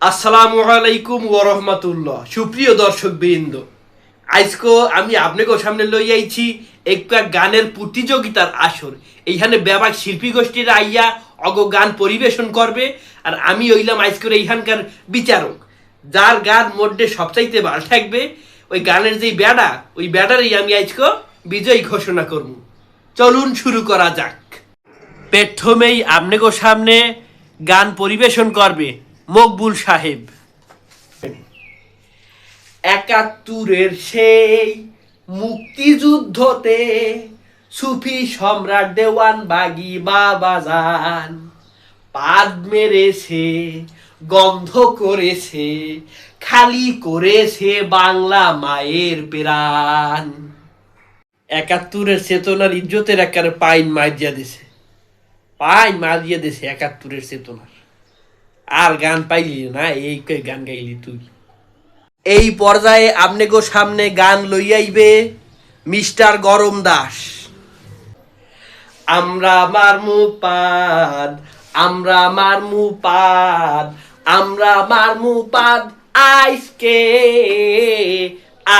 আসসালামু আলাইকুম ওয়া রাহমাতুল্লাহ। সুপ্রিয় দর্শকবৃন্দ, আজকে আমি আপনাকে সামনে লই আইছি একটা গানের প্রতিযোগিতার আসর। এইখানে ব্যাপক শিল্পী গোষ্ঠীরা আইয়া গান পরিবেশন করবে, আর আমি হইলাম আজকের এইখানকার বিচারক। যার গান মধ্যে সবচাইতে ভালো থাকবে, ওই গানের যেই ব্যাডা, ওই ব্যাডারই আমি আজকে বিজয়ী ঘোষণা করব। চলুন শুরু করা যাক। প্রথমেই আপনাকে সামনে গান পরিবেশন করবে মকবুল সাহেব। ৭১-এর সেই মুক্তিযুদ্ধতে সুফি সম্রাট দেওয়ান বাগি বাবাজান পাদ মেরেছে, গন্ধ করেছে, খালি করেছে বাংলা মায়ের প্রাণ। ৭১-এর চেতনার ইজ্জতের একেবারে পাইন মারিয়া দিছে, পাইন মারিয়া দিছে ৭১-এর চেতনার। আর গান পাইলি না, এই গান গাইলি তুই। এই পর্যায়ে আপনাকে সামনে গান লইয়াইবে মিস্টার গরম দাস। আমরা মারমু পাদ, আমরা মারমু পাদ, আমরা মারমু পাদ আইসকে,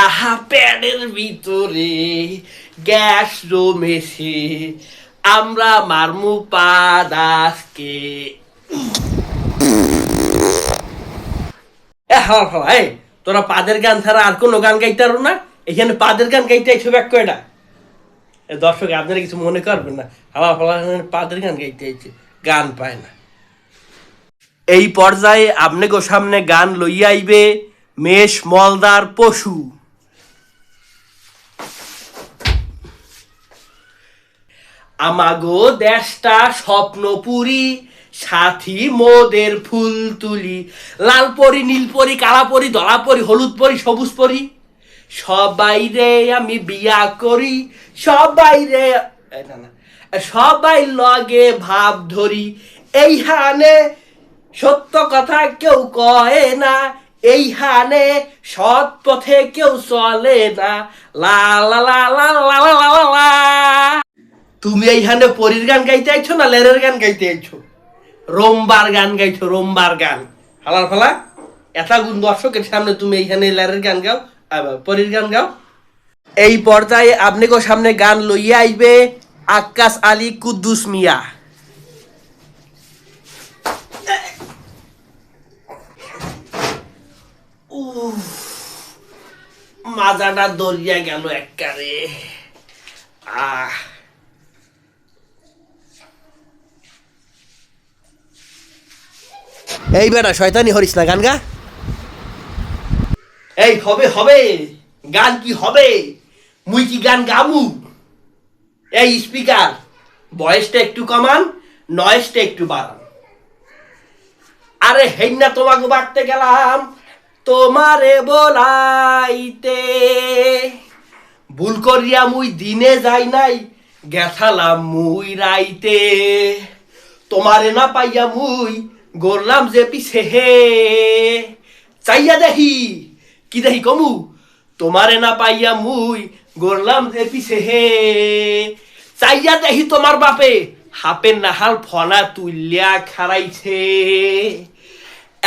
আহা প্যাডের ভিতরে গ্যাস জমেছে, আমরা মারমু পাদ আজকে। তোরা পাদের গান ছাড়া আর কোনো গান গাইতে পারো না? এখানে পাদের গান গাইতে আইছো ব্যাক কয়টা? দর্শক আপনারা কিছু মনে করবেন না, হাওয়া ফাওয়া পাদের গান গাইতে আইছে, গান পায় না। এই পর্যায়ে আপনাকে সামনে গান লইয়া আইবে মেষ মলদার পশু। আমাগো দেশটা স্বপ্নপুরী, সাথী মোদের ফুল তুলি, লাল পরি, নীল পরি, কালা পরি, ধলা পরি, হলুদ পরি, সবুজ পরি, সবাই রে আমি বিয়া করি, সবাই রে সবাই লগে ভাব ধরি, এইখানে সত্য কথা কেউ কয় না, এইখানে সৎ পথে কেউ চলে না, লা লা লা লা লা লা লা লা। তুমি এইখানে পরীর গান গাইতে আইছো না লেরের গান গাইতে আইছো? রোমবার গান গাইছো, রোমবার গান। হালার ফালা এত গুণ দর্শকের সামনে তুমি এইখানে লেরের গান গাও, পরীর গান গাও। এই পর্যায়ে আপনাকে সামনে গান লইয়া আইবে আক্কাস আলী কুদ্দুস মিয়া। মাজাটা দরিয়া গেল একবারে। এই বেটা শয়তানি হরিস না, গান গা। এই হবে হবে গান, কি হবে? মুই কি গান গামু? এই স্পিকার ভয়েসটা একটু কমান, নয়েজটা একটু বাড়ান। আরে হেই না, তোমাকে বাড়তে গেলাম তোমারে বলাইতে, ভুল করিয়া মুই দিনে যাই নাই, গেছালাম মুই রাইতে, তোমারে না পাইয়া মুই গড়লাম যে পিছে হে, চাইয়া দেখি কি দেখি কমু, তোমারে না পাইয়া মুই গড়লাম যে পিছে হে, চাইয়া দেখি তোমার বাপে হাপের নাহাল ফনা তুলিয়া খারাইছে,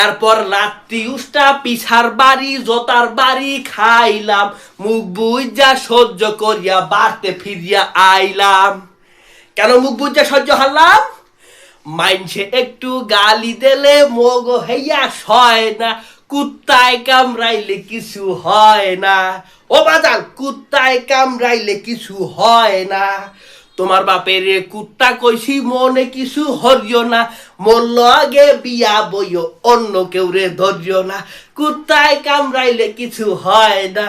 এরপর লাত্তি উষ্টা পিছার বাড়ি জোতার বাড়ি খাইলাম, মুখ বুঝা সহ্য করিয়া বাড়তে ফিরিয়া আইলাম। কেন মুখ বুঝা সহ্য হারলাম? মাইনছে একটু গালি দিলে মগ হইয়া সয় না, কুত্তায় কামড়াইলে কিছু হয় না। ও বাজান, কুত্তায় কামড়াইলে কিছু হয় না, তোমার বাপের কুত্তা কইছি মনে কিছু হরিও না, মরল আগে বিয়া বইও অন্য কেউ রে ধরিও না, কুত্তায় কামড়াইলে কিছু হয় না।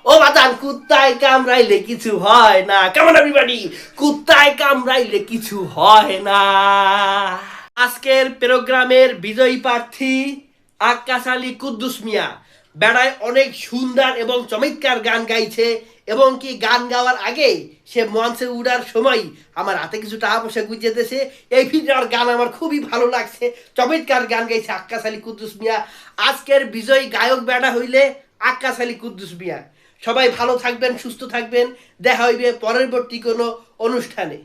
ও বাজান, কুত্তায় কামড়াইলে কিছু হয় না। কেমন এভরিবডি? কুত্তায় কামড়াইলে কিছু হয় না। আজকের প্রোগ্রামের বিজয়ী প্রার্থী আক্কাস আলী কুদ্দুস মিয়া। বেড়ায় অনেক সুন্দর এবং চমৎকার গান গাইছে, এবং কি গান গাওয়ার আগে সে মঞ্চে উঠার সময় আমার হাতে কিছু টাকা পয়সা গুঁজে দিয়েছে। এই ভিডিওর গান আমার খুবই ভালো লাগছে, চমৎকার গান গাইছে আক্কাস আলী কুদ্দুস মিয়া। আজকের বিজয়ী গায়ক বেড়া হইলে আক্কাস আলী কুদ্দুস মিয়া। সবাই ভালো থাকবেন, সুস্থ থাকবেন, দেখা হইবে পরবর্তী কোনো অনুষ্ঠানে।